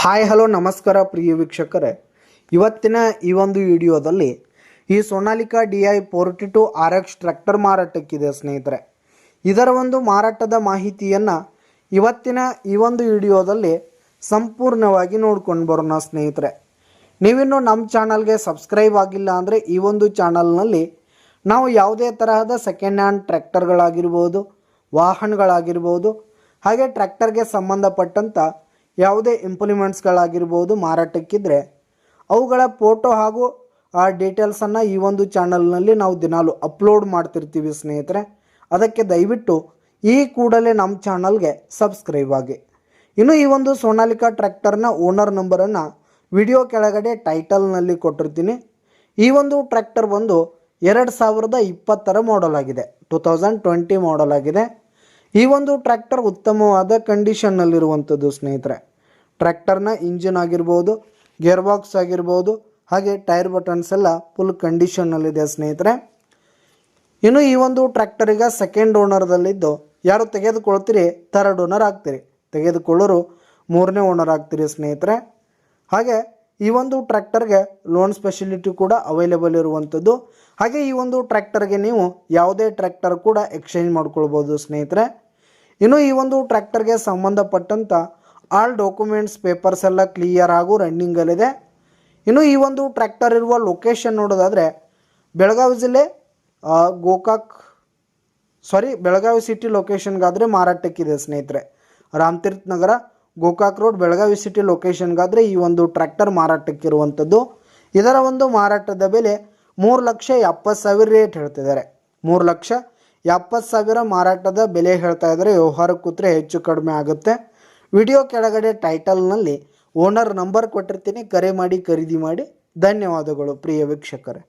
Hi hello ನಮಸ್ಕಾರ ಪ್ರಿಯ ವೀಕ್ಷಕರೇ, ಇವತ್ತಿನ ಈ ಒಂದು ವಿಡಿಯೋದಲ್ಲಿ ಈ ಸೋನಾಲಿಕಾ DI 42 RX ಟ್ರ್ಯಾಕ್ಟರ್ ಮಾರಾಟಕ್ಕಿದೆ ಸ್ನೇಹಿತರೆ. ಇದರ ಒಂದು ಮಾರಾಟದ ಮಾಹಿತಿಯನ್ನು ಇವತ್ತಿನ ಈ ಒಂದು ವಿಡಿಯೋದಲ್ಲಿ ಸಂಪೂರ್ಣವಾಗಿ ನೋಡ್ಕೊಂಡು ಬರೋಣ ಸ್ನೇಹಿತರೆ. ನೀವಿನ್ನೂ ನಮ್ಮ ಚಾನಲ್ಗೆ ಸಬ್ಸ್ಕ್ರೈಬ್ ಆಗಿಲ್ಲ ಅಂದರೆ ಈ ಒಂದು ಚಾನಲ್ನಲ್ಲಿ ನಾವು ಯಾವುದೇ ತರಹದ ಸೆಕೆಂಡ್ ಹ್ಯಾಂಡ್ ಟ್ರ್ಯಾಕ್ಟರ್ಗಳಾಗಿರ್ಬೋದು, ವಾಹನಗಳಾಗಿರ್ಬೋದು, ಹಾಗೆ ಟ್ರ್ಯಾಕ್ಟರ್ಗೆ ಸಂಬಂಧಪಟ್ಟಂಥ ಯಾವುದೇ ಇಂಪ್ಲಿಮೆಂಟ್ಸ್ಗಳಾಗಿರ್ಬೋದು ಮಾರಾಟಕ್ಕಿದ್ರೆ ಅವುಗಳ ಫೋಟೋ ಹಾಗೂ ಆ ಡೀಟೇಲ್ಸನ್ನು ಈ ಒಂದು ಚಾನಲ್ನಲ್ಲಿ ನಾವು ದಿನಾಲು ಅಪ್ಲೋಡ್ ಮಾಡ್ತಿರ್ತೀವಿ ಸ್ನೇಹಿತರೆ. ಅದಕ್ಕೆ ದಯವಿಟ್ಟು ಈ ಕೂಡಲೇ ನಮ್ಮ ಚಾನಲ್ಗೆ ಸಬ್ಸ್ಕ್ರೈಬ್ ಆಗಿ. ಇನ್ನು ಈ ಒಂದು ಸೋನಾಲಿಕಾ ಟ್ರ್ಯಾಕ್ಟರ್ನ ಓನರ್ ನಂಬರನ್ನು ವಿಡಿಯೋ ಕೆಳಗಡೆ ಟೈಟಲ್ನಲ್ಲಿ ಕೊಟ್ಟಿರ್ತೀನಿ. ಈ ಒಂದು ಟ್ರ್ಯಾಕ್ಟರ್ ಬಂದು 2020 ಮಾಡೆಲ್ ಆಗಿದೆ, 2020 ಮಾಡೆಲ್ ಆಗಿದೆ. ಈ ಒಂದು ಟ್ರ್ಯಾಕ್ಟರ್ ಉತ್ತಮವಾದ ಕಂಡೀಷನ್ನಲ್ಲಿರುವಂಥದ್ದು ಸ್ನೇಹಿತರೆ. ಟ್ರ್ಯಾಕ್ಟರ್ನ ಇಂಜಿನ್ ಆಗಿರ್ಬೋದು, ಗೇರ್ ಬಾಕ್ಸ್ ಆಗಿರ್ಬೋದು, ಹಾಗೆ ಟೈರ್ ಬಟನ್ಸ್ ಎಲ್ಲ ಫುಲ್ ಕಂಡೀಷನ್ನಲ್ಲಿದೆ ಸ್ನೇಹಿತರೆ. ಇನ್ನು ಈ ಒಂದು ಟ್ರ್ಯಾಕ್ಟರಿಗೆ ಸೆಕೆಂಡ್ ಓನರ್ದಲ್ಲಿದ್ದು ಯಾರು ತೆಗೆದುಕೊಳ್ತೀರಿ ಥರ್ಡ್ ಓನರ್ ಆಗ್ತೀರಿ, ತೆಗೆದುಕೊಳ್ಳೋರು ಮೂರನೇ ಓನರ್ ಆಗ್ತೀರಿ ಸ್ನೇಹಿತರೆ. ಹಾಗೆ ಈ ಒಂದು ಟ್ರ್ಯಾಕ್ಟರ್ಗೆ ಲೋನ್ ಸ್ಪೆಷಲಿಟಿ ಕೂಡ ಅವೈಲೇಬಲ್ ಇರುವಂಥದ್ದು. ಹಾಗೆ ಈ ಒಂದು ಟ್ರ್ಯಾಕ್ಟರ್ಗೆ ನೀವು ಯಾವುದೇ ಟ್ರ್ಯಾಕ್ಟರ್ ಕೂಡ ಎಕ್ಸ್ಚೇಂಜ್ ಮಾಡ್ಕೊಳ್ಬೋದು ಸ್ನೇಹಿತರೆ. ಇನ್ನು ಈ ಒಂದು ಟ್ರ್ಯಾಕ್ಟರ್ಗೆ ಸಂಬಂಧಪಟ್ಟಂಥ ಆಲ್ ಡಾಕ್ಯುಮೆಂಟ್ಸ್ ಪೇಪರ್ಸ್ ಎಲ್ಲ ಕ್ಲಿಯರ್ ಹಾಗೂ ರನ್ನಿಂಗಲ್ಲಿದೆ. ಇನ್ನು ಈ ಒಂದು ಟ್ರ್ಯಾಕ್ಟರ್ ಇರುವ ಲೊಕೇಶನ್ ನೋಡೋದಾದರೆ ಬೆಳಗಾವಿ ಜಿಲ್ಲೆ ಬೆಳಗಾವಿ ಸಿಟಿ ಲೊಕೇಶನ್ಗಾದರೆ ಮಾರಾಟಕ್ಕಿದೆ ಸ್ನೇಹಿತರೆ. ರಾಮತೀರ್ಥ ನಗರ, ಗೋಕಾಕ್ ರೋಡ್, ಬೆಳಗಾವಿ ಸಿಟಿ ಲೊಕೇಶನ್ಗಾದರೆ ಈ ಒಂದು ಟ್ರ್ಯಾಕ್ಟರ್ ಮಾರಾಟಕ್ಕಿರುವಂಥದ್ದು. ಇದರ ಒಂದು ಮಾರಾಟದ ಬೆಲೆ 3,70,000 ರೇಟ್ ಹೇಳ್ತಿದ್ದಾರೆ. 3,70,000 ಮಾರಾಟದ ಬೆಲೆ ಹೇಳ್ತಾ ಇದ್ದಾರೆ. ವ್ಯವಹಾರಕ್ಕೆ ಕೂತ್ರೆ ಹೆಚ್ಚು ಕಡಿಮೆ ಆಗುತ್ತೆ. ವಿಡಿಯೋ ಕೆಳಗಡೆ ಟೈಟಲ್ನಲ್ಲಿ ಓನರ್ ನಂಬರ್ ಕೊಟ್ಟಿರ್ತೀನಿ, ಕರೆ ಮಾಡಿ ಖರೀದಿ ಮಾಡಿ. ಧನ್ಯವಾದಗಳು ಪ್ರಿಯ ವೀಕ್ಷಕರೇ.